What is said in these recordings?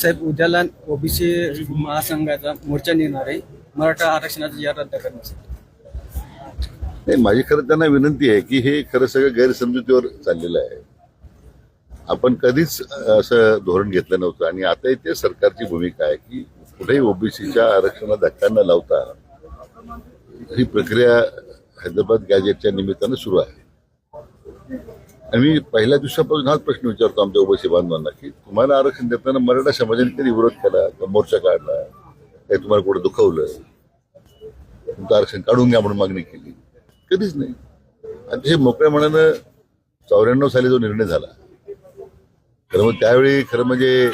साहेब उद्याला ओबीसी महासंघाचा मोर्चा निघणार आहे मराठा आरक्षणाचा या रद्द करण्यासाठी. नाही, माझी खरं त्यांना विनंती आहे की हे खरं सगळं गैरसमजुतीवर चाललेलं आहे. आपण कधीच असं धोरण घेतलं नव्हतं आणि आता ते सरकारची भूमिका आहे की कुठेही ओबीसीच्या आरक्षणाला धक्का न लावता ही प्रक्रिया हैदराबाद गॅजेटच्या निमित्तानं सुरू आहे. आणि मी पहिल्या दिवसापासून हाच प्रश्न विचारतो आमच्या ओबीसी बांधवांना की तुम्हाला आरक्षण देताना मराठा समाजाने कधी विरोध केला का, मोर्चा काढला, काही तुम्हाला कुठं दुखवलं, तुमचं आरक्षण काढून घ्या म्हणून मागणी केली? कधीच नाही. अतिशय मोकळ्या मनानं 94 साली जो निर्णय झाला, खरं मग त्यावेळी खरं म्हणजे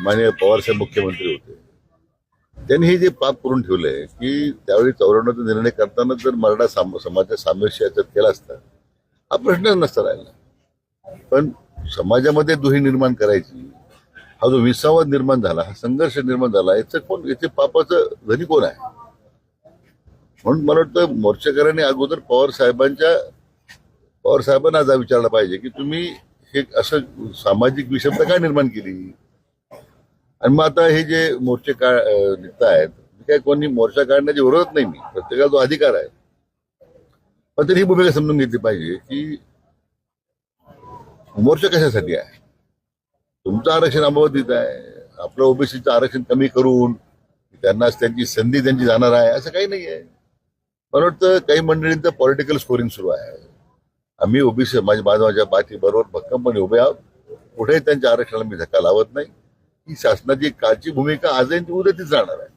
माननीय पवारसाहेब मुख्यमंत्री होते, त्यांनी हे जे पाप करून ठेवलंय की त्यावेळी 94चा निर्णय करताना जर मराठा समाजाचा सामर्थ्य याच्यात केला असता हा प्रश्नच नसता राहिला. पण समाजामध्ये दुही निर्माण करायची, हा जो विसावाद निर्माण झाला, हा संघर्ष निर्माण झाला, याचे पापाचं धनी कोण आहे? म्हणून मला वाटतं मोर्चेकऱ्यांनी अगोदर पवार साहेबांना आज विचारला पाहिजे की तुम्ही हे असं सामाजिक विषमता काय निर्माण केली. आणि मग आता हे जे मोर्चे निघत आहेत, काय कोणी मोर्चा काढण्याची विरोधात नाही, मी प्रत्येकाला तो अधिकार आहे, पण तरी ही भूमिका समजून घेतली पाहिजे की मोर्चा कशासाठी आहे. तुमचं आरक्षण अबाधित आहे, आपलं ओबीसीचं आरक्षण कमी करून त्यांनाच त्यांची संधी त्यांची जाणार आहे असं काही नाही आहे. मला वाटतं काही मंडळींचं पॉलिटिकल स्कोरिंग सुरू आहे. आम्ही ओबीसी माझ्या पाठीबरोबर भक्कमपणे उभे आहोत. कुठेही त्यांच्या आरक्षणाला मी धक्का लावत नाही. ही शासनाची कालची भूमिका आजही उद्या तीच राहणार आहे.